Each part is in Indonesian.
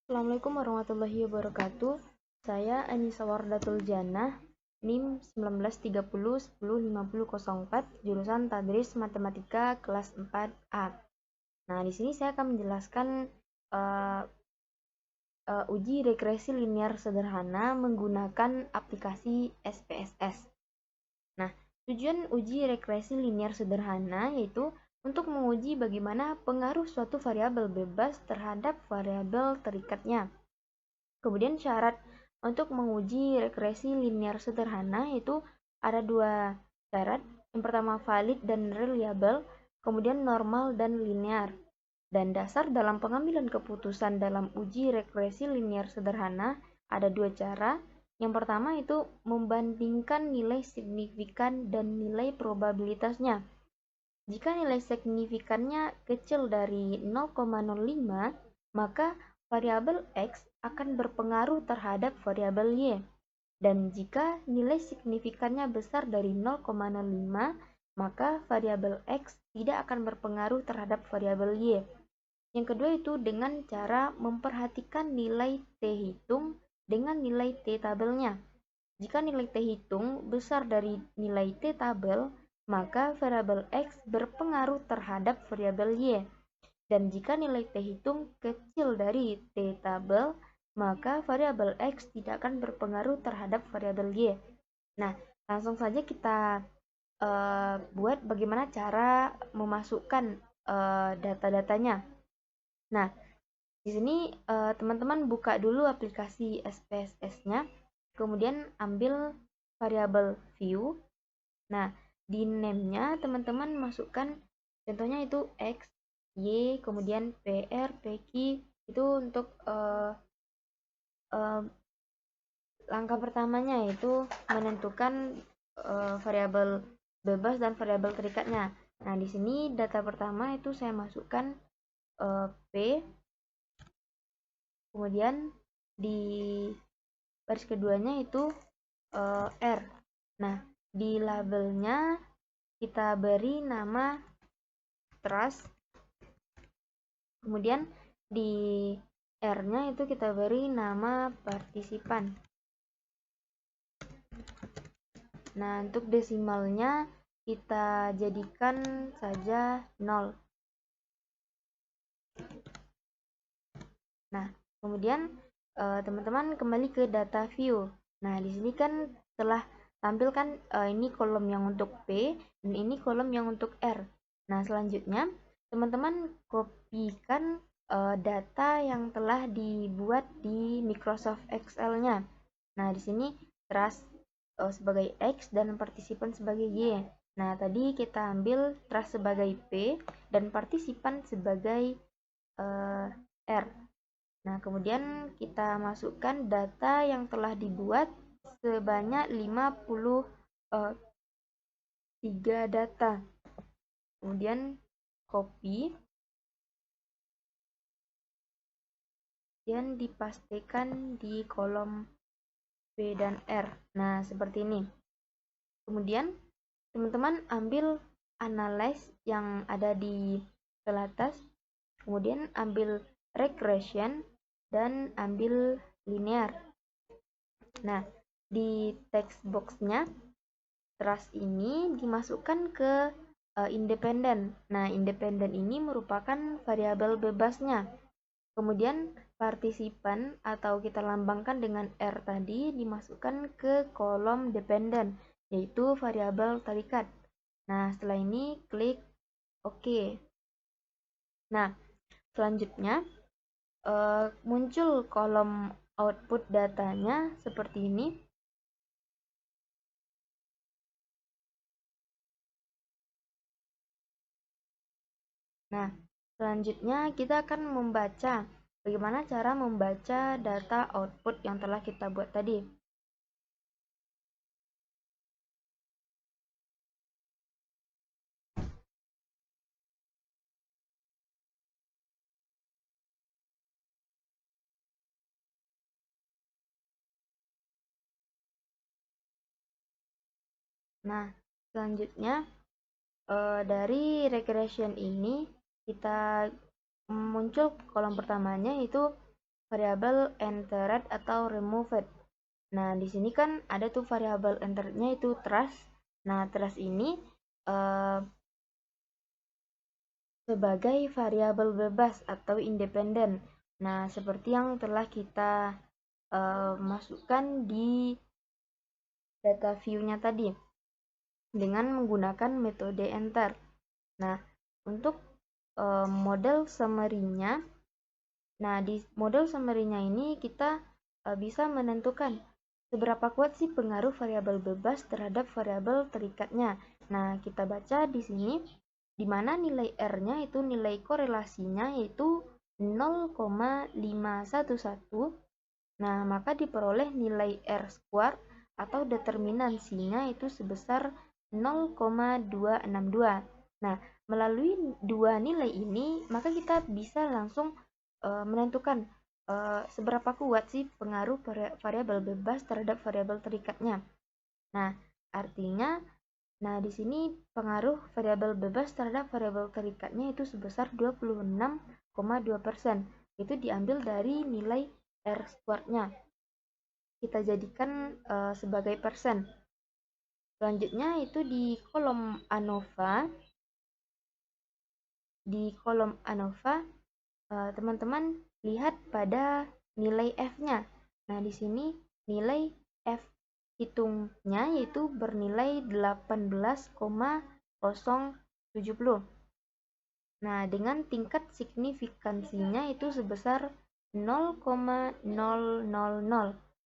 Assalamualaikum warahmatullahi wabarakatuh. Saya Anissa Wardatul Jannah, NIM 1930105004, jurusan Tadris Matematika kelas 4A. Nah, di sini saya akan menjelaskan uh, uji regresi linear sederhana menggunakan aplikasi SPSS. Nah, tujuan uji regresi linear sederhana yaitu untuk menguji bagaimana pengaruh suatu variabel bebas terhadap variabel terikatnya. Kemudian syarat untuk menguji regresi linear sederhana yaitu ada dua syarat. Yang pertama valid dan reliable, kemudian normal dan linear. Dan dasar dalam pengambilan keputusan dalam uji regresi linear sederhana ada dua cara. Yang pertama itu membandingkan nilai signifikan dan nilai probabilitasnya. Jika nilai signifikannya kecil dari 0,05, maka variabel X akan berpengaruh terhadap variabel Y. Dan jika nilai signifikannya besar dari 0,05, maka variabel X tidak akan berpengaruh terhadap variabel Y. Yang kedua itu dengan cara memperhatikan nilai T hitung dengan nilai T tabelnya. Jika nilai T hitung besar dari nilai T tabel, maka variabel X berpengaruh terhadap variabel Y. Dan jika nilai T hitung kecil dari T tabel, maka variabel X tidak akan berpengaruh terhadap variabel Y. Nah, langsung saja kita buat bagaimana cara memasukkan data-datanya. Nah, di sini teman-teman buka dulu aplikasi SPSS-nya, kemudian ambil variabel view. Nah, di name-nya teman-teman masukkan contohnya itu X, Y, kemudian PR, PQ, itu untuk langkah pertamanya yaitu menentukan variabel bebas dan variabel terikatnya. Nah, di sini data pertama itu saya masukkan P, kemudian di baris keduanya itu R. Nah, di labelnya kita beri nama trust, kemudian di R-nya itu kita beri nama partisipan. Nah, untuk desimalnya kita jadikan saja 0. Nah, kemudian teman-teman kembali ke data view. Nah, di sini kan telah tampilkan ini kolom yang untuk P dan ini kolom yang untuk R. Nah, selanjutnya teman-teman kopikan data yang telah dibuat di Microsoft Excel-nya. Nah, di sini trust sebagai X dan partisipan sebagai Y. Nah, tadi kita ambil trust sebagai P dan partisipan sebagai R. Nah, kemudian kita masukkan data yang telah dibuat sebanyak 53 data. Kemudian copy dan dipastikan di kolom P dan R. Nah, seperti ini. Kemudian teman-teman ambil analyze yang ada di atas, kemudian ambil regression dan ambil linear. Nah, di text box-nya trust ini dimasukkan ke independen. Nah, independen ini merupakan variabel bebasnya. Kemudian partisipan atau kita lambangkan dengan R tadi dimasukkan ke kolom dependen, yaitu variabel terikat. Nah, setelah ini klik OK. Nah, selanjutnya muncul kolom output datanya seperti ini. Nah, selanjutnya kita akan membaca bagaimana cara membaca data output yang telah kita buat tadi. Nah, selanjutnya dari regression ini kita muncul kolom pertamanya itu variabel entered atau removed. Nah, di sini kan ada tuh variabel enterednya itu trust. Nah, trust ini sebagai variabel bebas atau independen. Nah, seperti yang telah kita masukkan di data view-nya tadi dengan menggunakan metode enter. Nah, untuk model summary-nya, nah di model summary-nya ini kita bisa menentukan seberapa kuat sih pengaruh variabel bebas terhadap variabel terikatnya. Nah, kita baca di sini di mana nilai R-nya itu nilai korelasinya yaitu 0,511. Nah, maka diperoleh nilai R square atau determinansinya itu sebesar 0,262. Nah, melalui dua nilai ini, maka kita bisa langsung menentukan seberapa kuat sih pengaruh variabel bebas terhadap variabel terikatnya. Nah, artinya, di sini pengaruh variabel bebas terhadap variabel terikatnya itu sebesar 26,2%. Itu diambil dari nilai R square-nya. Kita jadikan sebagai persen. Selanjutnya itu di kolom ANOVA. Di kolom ANOVA, teman-teman lihat pada nilai F-nya. Nah, di sini nilai F hitungnya yaitu bernilai 18,070. Nah, dengan tingkat signifikansinya itu sebesar 0,000.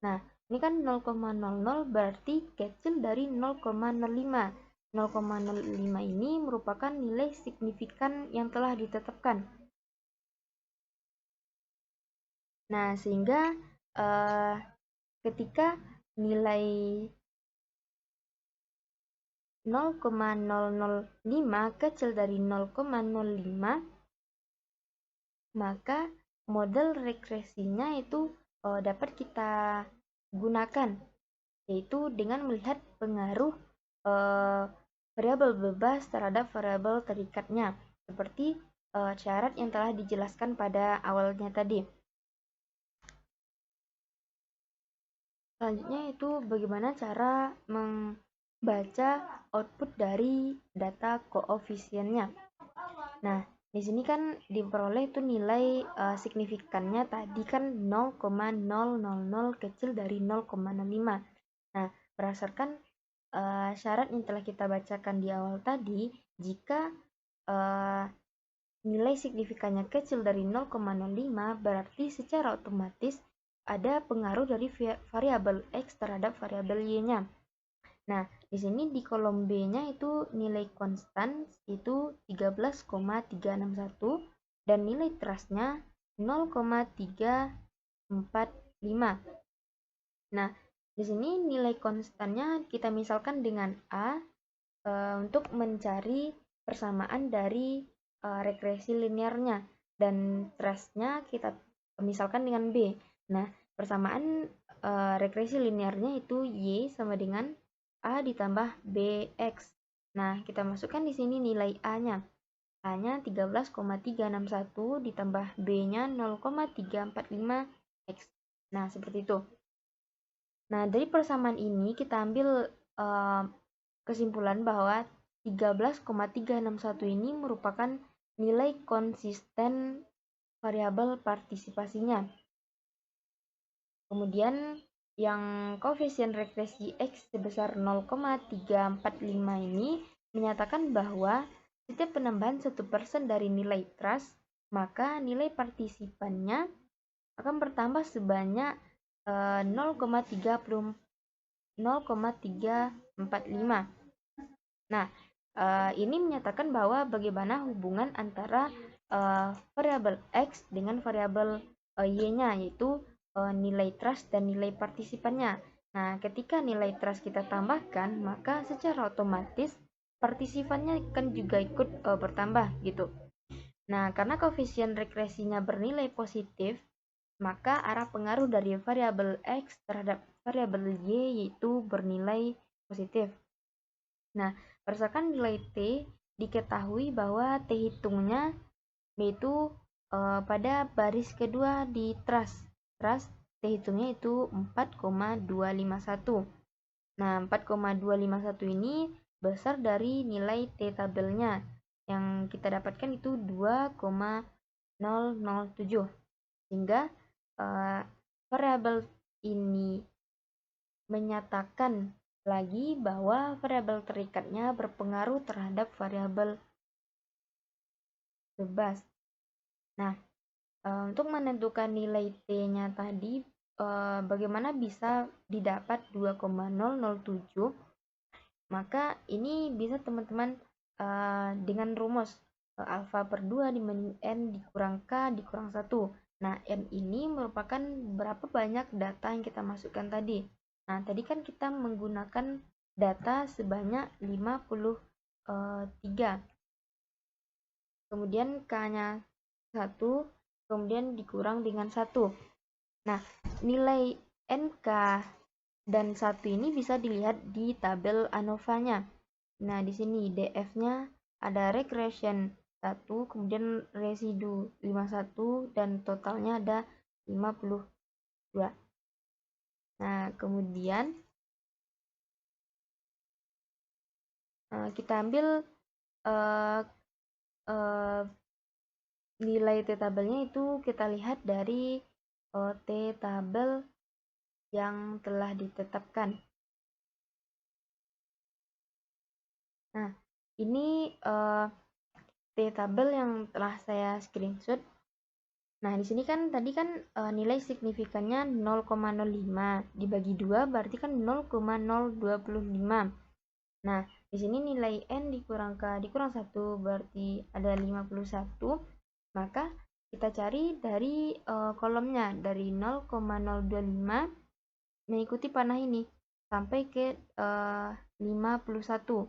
Nah, ini kan 0,00 berarti kecil dari 0,05. 0,05 ini merupakan nilai signifikan yang telah ditetapkan. Nah, sehingga ketika nilai 0,005 kecil dari 0,05, maka model regresinya itu dapat kita gunakan, yaitu dengan melihat pengaruh variabel bebas terhadap variabel terikatnya, seperti syarat yang telah dijelaskan pada awalnya tadi. Selanjutnya itu bagaimana cara membaca output dari data koefisiennya. Nah, di sini kan diperoleh itu nilai signifikannya tadi kan 0,000 kecil dari 0,05. Nah, berdasarkan syarat yang telah kita bacakan di awal tadi, jika nilai signifikannya kecil dari 0,05 berarti secara otomatis ada pengaruh dari variabel X terhadap variabel Y-nya. Nah, di sini di kolom B-nya itu nilai konstan itu 13,361 dan nilai trust-nya 0,345. Nah, di sini nilai konstannya kita misalkan dengan A untuk mencari persamaan dari regresi linearnya, dan trust-nya kita misalkan dengan B. Nah, persamaan regresi linearnya itu Y sama dengan A ditambah BX. Nah, kita masukkan di sini nilai A-nya. A-nya 13,361 ditambah B-nya 0,345X. Nah, seperti itu. Nah, dari persamaan ini kita ambil kesimpulan bahwa 13,361 ini merupakan nilai konsisten variabel partisipasinya. Kemudian yang koefisien regresi X sebesar 0,345 ini menyatakan bahwa setiap penambahan 1% dari nilai trust, maka nilai partisipannya akan bertambah sebanyak 0,345. Nah, ini menyatakan bahwa bagaimana hubungan antara variabel X dengan variabel Y-nya, yaitu nilai trust dan nilai partisipannya. Nah, ketika nilai trust kita tambahkan, maka secara otomatis partisipannya kan juga ikut bertambah gitu. Nah, karena koefisien regresinya bernilai positif, maka arah pengaruh dari variabel X terhadap variabel Y yaitu bernilai positif. Nah, berdasarkan nilai T, diketahui bahwa T hitungnya yaitu pada baris kedua di trust. trust, T hitungnya itu 4,251. Nah, 4,251 ini besar dari nilai T tabelnya. Yang kita dapatkan itu 2,007. Sehingga variabel ini menyatakan lagi bahwa variabel terikatnya berpengaruh terhadap variabel bebas. Nah, untuk menentukan nilai T-nya tadi, bagaimana bisa didapat 2,007? Maka ini bisa teman-teman dengan rumus alfa per 2 dibanding N dikurang K dikurang 1. Nah, N ini merupakan berapa banyak data yang kita masukkan tadi. Nah, tadi kan kita menggunakan data sebanyak 53. Kemudian K-nya 1, kemudian dikurang dengan 1. Nah, nilai NK dan 1 ini bisa dilihat di tabel ANOVA-nya. Nah, di sini DF-nya ada regression 1, kemudian residu 51, dan totalnya ada 52. Nah, kemudian kita ambil nilai T tabelnya itu kita lihat dari T tabel yang telah ditetapkan. Nah, ini T tabel yang telah saya screenshot. Nah, di sini kan tadi kan nilai signifikannya 0,05 dibagi 2 berarti kan 0,025. Nah, di sini nilai N dikurang K dikurang 1 berarti ada 51. Maka kita cari dari kolomnya dari 0,025 mengikuti panah ini sampai ke 51.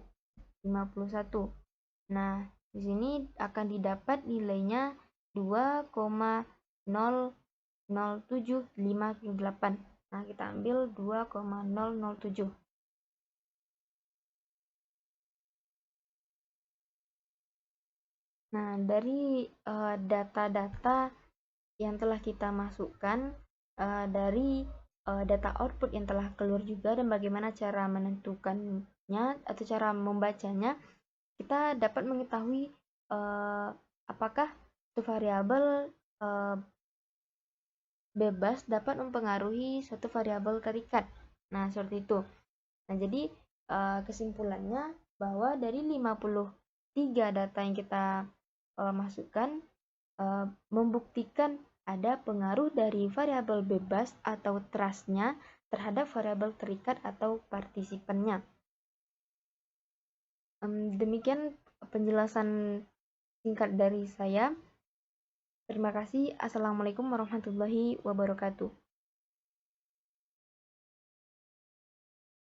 Nah, di sini akan didapat nilainya 2,00758. Nah, kita ambil 2,007. Nah, dari data-data yang telah kita masukkan, dari data output yang telah keluar juga, dan bagaimana cara menentukannya atau cara membacanya, kita dapat mengetahui apakah suatu variabel bebas dapat mempengaruhi suatu variabel terikat. Nah, seperti itu. Nah, jadi kesimpulannya bahwa dari 53 data yang kita masukkan membuktikan ada pengaruh dari variabel bebas atau trust-nya terhadap variabel terikat atau partisipannya. Demikian penjelasan singkat dari saya. Terima kasih. Assalamualaikum warahmatullahi wabarakatuh.